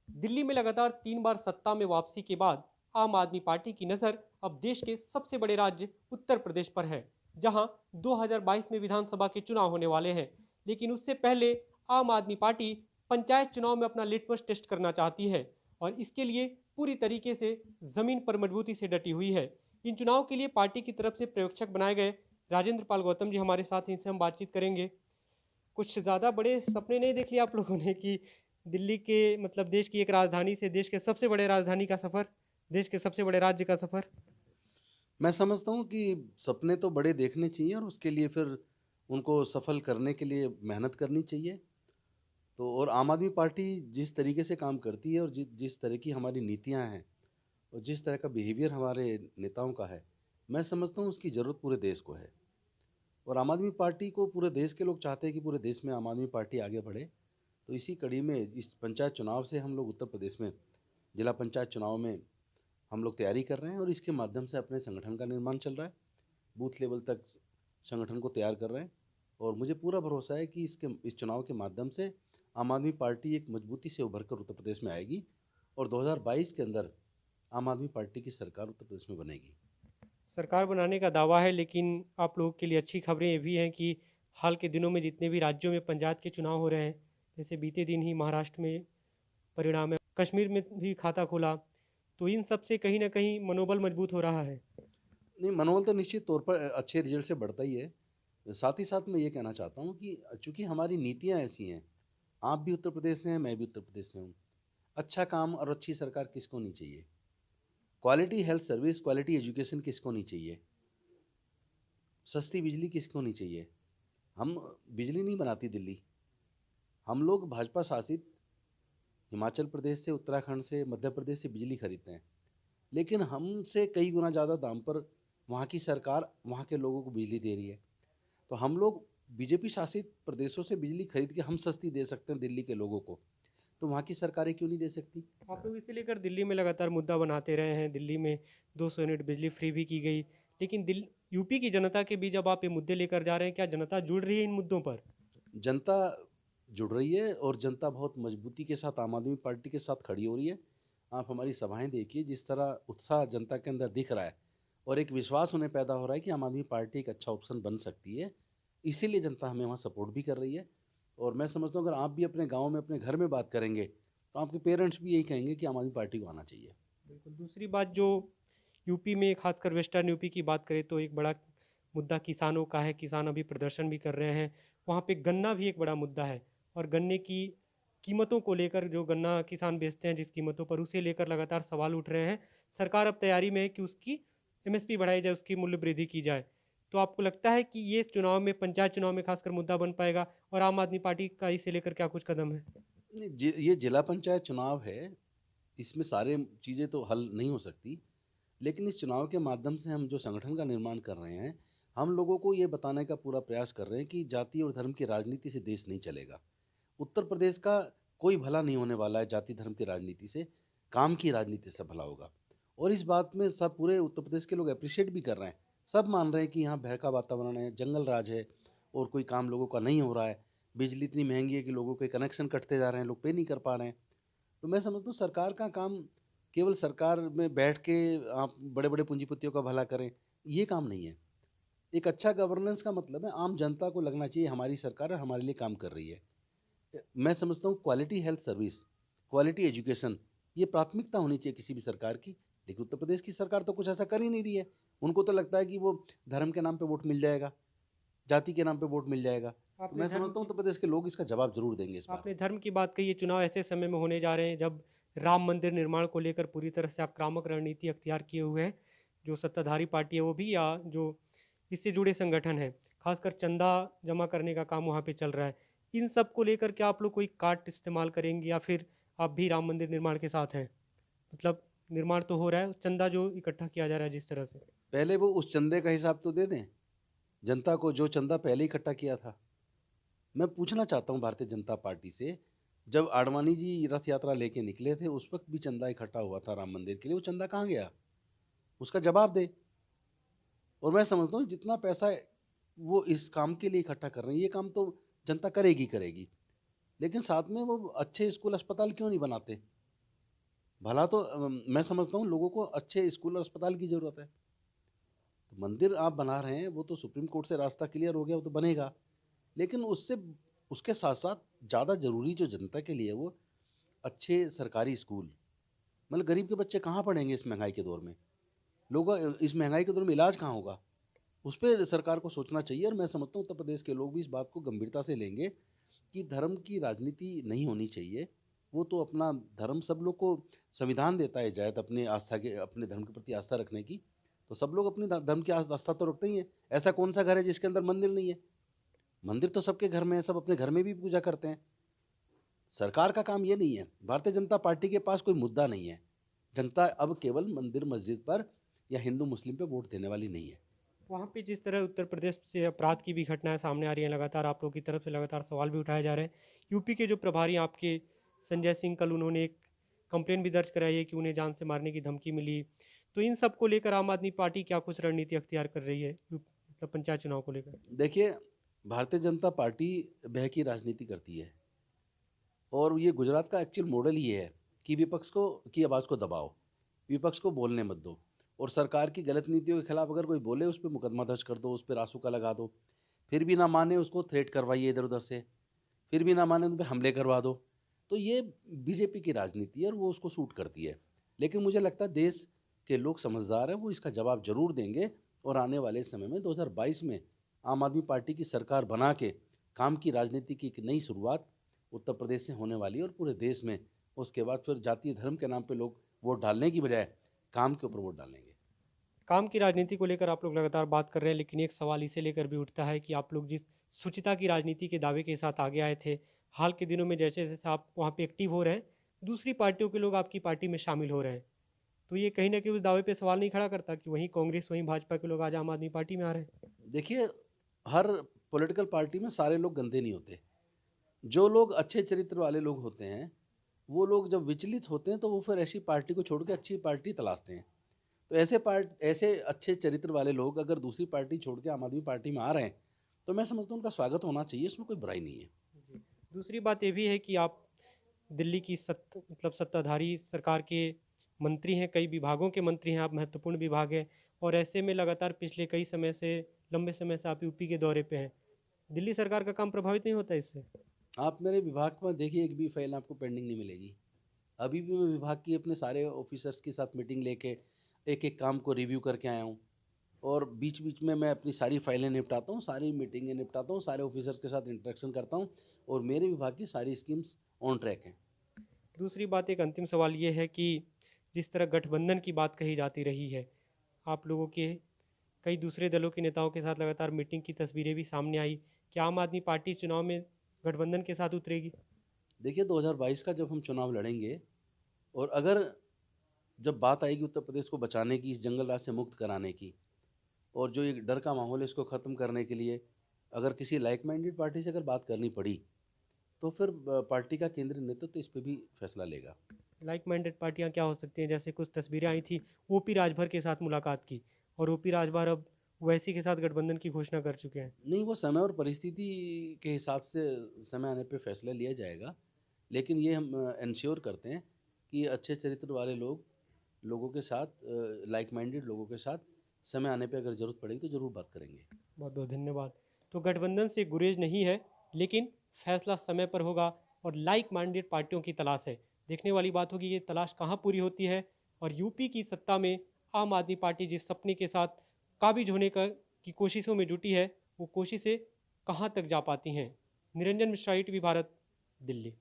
दिल्ली में लगातार 3 बार सत्ता में वापसी के बाद आम आदमी पार्टी की नज़र अब देश के सबसे बड़े राज्य उत्तर प्रदेश पर है, जहां 2022 में विधानसभा के चुनाव होने वाले हैं। लेकिन उससे पहले आम आदमी पार्टी पंचायत चुनाव में अपना लिटमस टेस्ट करना चाहती है और इसके लिए पूरी तरीके से जमीन पर मजबूती से डटी हुई है। इन चुनाव के लिए पार्टी की तरफ से प्रयोक्षक बनाए गए राजेंद्र पाल गौतम जी हमारे साथ, इनसे हम बातचीत करेंगे। कुछ ज़्यादा बड़े सपने नहीं देख लिए आप लोगों ने कि दिल्ली के मतलब देश की एक राजधानी से देश के सबसे बड़े राजधानी का सफ़र, देश के सबसे बड़े राज्य का सफ़र? मैं समझता हूँ कि सपने तो बड़े देखने चाहिए और उसके लिए फिर उनको सफल करने के लिए मेहनत करनी चाहिए। तो और आम आदमी पार्टी जिस तरीके से काम करती है और जिस तरह की हमारी नीतियाँ हैं और जिस तरह का बिहेवियर हमारे नेताओं का है, मैं समझता हूँ उसकी ज़रूरत पूरे देश को है। और आम आदमी पार्टी को पूरे देश के लोग चाहते हैं कि पूरे देश में आम आदमी पार्टी आगे बढ़े। तो इसी कड़ी में इस पंचायत चुनाव से हम लोग उत्तर प्रदेश में जिला पंचायत चुनाव में हम लोग तैयारी कर रहे हैं और इसके माध्यम से अपने संगठन का निर्माण चल रहा है। बूथ लेवल तक संगठन को तैयार कर रहे हैं और मुझे पूरा भरोसा है कि इस चुनाव के माध्यम से आम आदमी पार्टी एक मजबूती से उभर कर उत्तर प्रदेश में आएगी और 2022 के अंदर आम आदमी पार्टी की सरकार उत्तर प्रदेश में बनेगी। सरकार बनाने का दावा है, लेकिन आप लोगों के लिए अच्छी खबरें ये भी हैं कि हाल के दिनों में जितने भी राज्यों में पंचायत के चुनाव हो रहे हैं, जैसे बीते दिन ही महाराष्ट्र में परिणाम है, कश्मीर में भी खाता खुला, तो इन सब से कहीं ना कहीं मनोबल मजबूत हो रहा है। नहीं, मनोबल तो निश्चित तौर पर अच्छे रिजल्ट से बढ़ता ही है। साथ ही साथ मैं ये कहना चाहता हूँ कि चूँकि हमारी नीतियाँ ऐसी हैं, आप भी उत्तर प्रदेश से हैं, मैं भी उत्तर प्रदेश से हूँ। अच्छा काम और अच्छी सरकार किसको नहीं चाहिए? Quality health service, quality education किसको नहीं चाहिए? सस्ती बिजली किसको नहीं चाहिए? हम बिजली नहीं बनाती दिल्ली, हम लोग भाजपा शासित हिमाचल प्रदेश से, उत्तराखंड से, मध्य प्रदेश से बिजली खरीदते हैं। लेकिन हमसे कई गुना ज़्यादा दाम पर वहाँ की सरकार वहाँ के लोगों को बिजली दे रही है। तो हम लोग बीजेपी शासित प्रदेशों से बिजली खरीद के हम सस्ती दे सकते हैं दिल्ली के लोगों को, तो वहाँ की सरकारें क्यों नहीं दे सकती? आप लोग इसे लेकर दिल्ली में लगातार मुद्दा बनाते रहे हैं। दिल्ली में 200 यूनिट बिजली फ्री भी की गई, लेकिन दिल यूपी की जनता के बीच जब आप ये मुद्दे लेकर जा रहे हैं, क्या जनता जुड़ रही है इन मुद्दों पर? जनता जुड़ रही है और जनता बहुत मजबूती के साथ आम आदमी पार्टी के साथ खड़ी हो रही है। आप हमारी सभाएँ देखिए, जिस तरह उत्साह जनता के अंदर दिख रहा है और एक विश्वास उन्हें पैदा हो रहा है कि आम आदमी पार्टी एक अच्छा ऑप्शन बन सकती है। इसीलिए जनता हमें वहाँ सपोर्ट भी कर रही है और मैं समझता हूँ अगर आप भी अपने गाँव में, अपने घर में बात करेंगे, तो आपके पेरेंट्स भी यही कहेंगे कि आम आदमी पार्टी को आना चाहिए। बिल्कुल। दूसरी बात जो यूपी में, खासकर वेस्टर्न यूपी की बात करें, तो एक बड़ा मुद्दा किसानों का है। किसान अभी प्रदर्शन भी कर रहे हैं। वहाँ पे गन्ना भी एक बड़ा मुद्दा है और गन्ने की कीमतों को लेकर, जो गन्ना किसान बेचते हैं जिस कीमतों पर, उसे लेकर लगातार सवाल उठ रहे हैं। सरकार अब तैयारी में है कि उसकी एमएसपी बढ़ाई जाए, उसकी मूल्य वृद्धि की जाए। तो आपको लगता है कि ये चुनाव में, पंचायत चुनाव में खासकर मुद्दा बन पाएगा और आम आदमी पार्टी का इसे लेकर क्या कुछ कदम है? नहीं, ये जिला पंचायत चुनाव है, इसमें सारे चीज़ें तो हल नहीं हो सकती। लेकिन इस चुनाव के माध्यम से हम जो संगठन का निर्माण कर रहे हैं, हम लोगों को ये बताने का पूरा प्रयास कर रहे हैं कि जाति और धर्म की राजनीति से देश नहीं चलेगा। उत्तर प्रदेश का कोई भला नहीं होने वाला है जाति धर्म की राजनीति से, काम की राजनीति से भला होगा। और इस बात में सब पूरे उत्तर प्रदेश के लोग एप्रिशिएट भी कर रहे हैं। सब मान रहे हैं कि यहाँ भय का वातावरण है, जंगल राज है और कोई काम लोगों का नहीं हो रहा है। बिजली इतनी महँगी है कि लोगों के कनेक्शन कटते जा रहे हैं, लोग पे नहीं कर पा रहे हैं। तो मैं समझता हूँ सरकार का काम केवल सरकार में बैठ के आप बड़े-बड़े पूंजीपतियों का भला करें, ये काम नहीं है। एक अच्छा गवर्नेंस का मतलब है आम जनता को लगना चाहिए हमारी सरकार हमारे लिए काम कर रही है। मैं समझता हूँ quality health service, quality education ये प्राथमिकता होनी चाहिए किसी भी सरकार की। लेकिन उत्तर प्रदेश की सरकार तो कुछ ऐसा कर ही नहीं रही है। उनको तो लगता है कि वो धर्म के नाम पे वोट मिल जाएगा, जाति के नाम पे वोट मिल जाएगा। तो आपने मैं धर्म समझता हूँ की उत्तर प्रदेश के लोग इसका जवाब ज़रूर देंगे इस बार। आपने धर्म की बात कही। ये चुनाव ऐसे समय में होने जा रहे हैं जब राम मंदिर निर्माण को लेकर पूरी तरह से आक्रामक रणनीति अख्तियार किए हुए हैं जो सत्ताधारी पार्टी है, वो भी, या जो इससे जुड़े संगठन हैं। खासकर चंदा जमा करने का काम वहाँ पे चल रहा है। इन सब को लेकर क्या आप लोग कोई काट इस्तेमाल करेंगे, या फिर आप भी राम मंदिर निर्माण के साथ हैं? मतलब निर्माण तो हो रहा है, चंदा जो इकट्ठा किया जा रहा है जिस तरह से। पहले वो उस चंदे का हिसाब तो दे दें, जनता को जो चंदा पहले ही इकट्ठा किया था। मैं पूछना चाहता हूँ भारतीय जनता पार्टी से, जब आडवाणी जी रथ यात्रा लेके निकले थे, उस वक़्त भी चंदा इकट्ठा हुआ था राम मंदिर के लिए, वो चंदा कहाँ गया? उसका जवाब दें। और मैं समझता हूँ जितना पैसा वो इस काम के लिए इकट्ठा कर रहे हैं, ये काम तो जनता करेगी करेगी। लेकिन साथ में वो अच्छे स्कूल, अस्पताल क्यों नहीं बनाते? भला तो मैं समझता हूँ लोगों को अच्छे स्कूल और अस्पताल की ज़रूरत है। तो मंदिर आप बना रहे हैं, वो तो सुप्रीम कोर्ट से रास्ता क्लियर हो गया, वो तो बनेगा। लेकिन उससे उसके साथ-साथ ज़्यादा ज़रूरी जो जनता के लिए है, वो अच्छे सरकारी स्कूल। मतलब गरीब के बच्चे कहाँ पढ़ेंगे इस महँगाई के दौर में? लोग इस महँगाई के दौर में इलाज कहाँ होगा? उस पे सरकार को सोचना चाहिए और मैं समझता हूँ उत्तर प्रदेश के लोग भी इस बात को गंभीरता से लेंगे कि धर्म की राजनीति नहीं होनी चाहिए। वो तो अपना धर्म सब लोग को संविधान देता है इजाज़त अपने धर्म के प्रति आस्था रखने की। तो सब लोग अपनी धर्म की आस्था तो रखते ही हैं। ऐसा कौन-सा घर है जिसके अंदर मंदिर नहीं है? मंदिर तो सबके घर में है, सब अपने घर में भी पूजा करते हैं। सरकार का काम ये नहीं है। भारतीय जनता पार्टी के पास कोई मुद्दा नहीं है। जनता अब केवल मंदिर मस्जिद पर या हिंदू मुस्लिम पे वोट देने वाली नहीं है। वहाँ पे जिस तरह उत्तर प्रदेश से अपराध की भी घटनाएं सामने आ रही हैं, लगातार आप लोगों की तरफ से लगातार सवाल भी उठाए जा रहे हैं। यूपी के जो प्रभारी आपके संजय सिंह, कल उन्होंने एक कंप्लेन भी दर्ज कराई है कि उन्हें जान से मारने की धमकी मिली। तो इन सब को लेकर आम आदमी पार्टी क्या कुछ रणनीति अख्तियार कर रही है, मतलब पंचायत चुनाव को लेकर? देखिए, भारतीय जनता पार्टी भय की राजनीति करती है और ये गुजरात का एक्चुअल मॉडल ये है कि विपक्ष को की आवाज़ को दबाओ, विपक्ष को बोलने मत दो और सरकार की गलत नीतियों के खिलाफ अगर कोई बोले उस पे मुकदमा दर्ज कर दो, उस पे रासुका लगा दो। फिर भी ना माने उसको थ्रेट करवाइए इधर-उधर से, फिर भी ना माने उन पे हमले करवा दो। तो ये बीजेपी की राजनीति है और वो उसको सूट करती है। लेकिन मुझे लगता है देश के लोग समझदार हैं, वो इसका जवाब ज़रूर देंगे और आने वाले समय में 2022 में आम आदमी पार्टी की सरकार बना के काम की राजनीति की एक नई शुरुआत उत्तर प्रदेश से होने वाली है और पूरे देश में उसके बाद फिर जातीय धर्म के नाम पे लोग वोट डालने की बजाय काम के ऊपर वोट डालेंगे। काम की राजनीति को लेकर आप लोग लगातार बात कर रहे हैं, लेकिन एक सवाल इसे लेकर भी उठता है कि आप लोग जिस शुचिता की राजनीति के दावे के साथ आगे आए थे, हाल के दिनों में जैसे जैसे आप वहाँ पे एक्टिव हो रहे हैं, दूसरी पार्टियों के लोग आपकी पार्टी में शामिल हो रहे हैं। तो ये कहीं न कहीं उस दावे पे सवाल नहीं खड़ा करता कि वहीं कांग्रेस, वहीं भाजपा के लोग आज आम आदमी पार्टी में आ रहे हैं? देखिए, हर पॉलिटिकल पार्टी में सारे लोग गंदे नहीं होते। जो लोग अच्छे चरित्र वाले लोग होते हैं, वो लोग जब विचलित होते हैं तो वो फिर ऐसी पार्टी को छोड़ के अच्छी पार्टी तलाशते हैं। तो ऐसे अच्छे चरित्र वाले लोग अगर दूसरी पार्टी छोड़ के आम आदमी पार्टी में आ रहे हैं, तो मैं समझता हूँ उनका स्वागत होना चाहिए, इसमें कोई बुराई नहीं है। जी। दूसरी बात ये भी है कि आप दिल्ली की सत्ताधारी सरकार के मंत्री हैं, कई विभागों के मंत्री हैं, आप महत्वपूर्ण विभाग हैं और ऐसे में लगातार पिछले कई समय से, लंबे समय से आप यूपी के दौरे पे हैं। दिल्ली सरकार का काम प्रभावित नहीं होता इससे? आप मेरे विभाग में देखिए एक भी फाइल आपको पेंडिंग नहीं मिलेगी। अभी भी मैं विभाग की अपने सारे ऑफिसर्स के साथ मीटिंग लेके एक-एक काम को रिव्यू करके आया हूँ और बीच-बीच में मैं अपनी सारी फाइलें निपटाता हूँ, सारी मीटिंगें निपटाता हूँ, सारे ऑफिसर्स के साथ इंटरेक्शन करता हूँ और मेरे विभाग की सारी स्कीम्स ऑन ट्रैक हैं। दूसरी बात, एक अंतिम सवाल ये है कि जिस तरह गठबंधन की बात कही जाती रही है, आप लोगों के कई दूसरे दलों के नेताओं के साथ लगातार मीटिंग की तस्वीरें भी सामने आई। क्या आम आदमी पार्टी इस चुनाव में गठबंधन के साथ उतरेगी? देखिए 2022 का जब हम चुनाव लड़ेंगे और अगर जब बात आएगी उत्तर प्रदेश को बचाने की, इस जंगल राज से मुक्त कराने की और जो ये डर का माहौल है इसको ख़त्म करने के लिए अगर किसी लाइक माइंडेड पार्टी से अगर बात करनी पड़ी, तो फिर पार्टी का केंद्रीय नेतृत्व इस पे भी फैसला लेगा। लाइक माइंडेड पार्टियां क्या हो सकती हैं? जैसे कुछ तस्वीरें आई थी ओपी राजभर के साथ मुलाकात की, और ओपी राजभर अब ओवैसी के साथ गठबंधन की घोषणा कर चुके हैं। नहीं, वो समय और परिस्थिति के हिसाब से समय आने पे फैसला लिया जाएगा। लेकिन ये हम एंश्योर करते हैं कि अच्छे चरित्र वाले लोगों के साथ लाइक माइंडेड लोगों के साथ समय आने पे अगर ज़रूरत पड़ेगी तो ज़रूर बात करेंगे। बहुत बहुत धन्यवाद। तो गठबंधन से गुरेज नहीं है, लेकिन फैसला समय पर होगा और लाइक माइंडेड पार्टियों की तलाश है। देखने वाली बात होगी ये तलाश कहाँ पूरी होती है और यूपी की सत्ता में आम आदमी पार्टी जिस सपने के साथ काबिज होने की कोशिशों में जुटी है, वो कोशिशें कहाँ तक जा पाती हैं। निरंजन मिश्रा, ITV भारत, दिल्ली।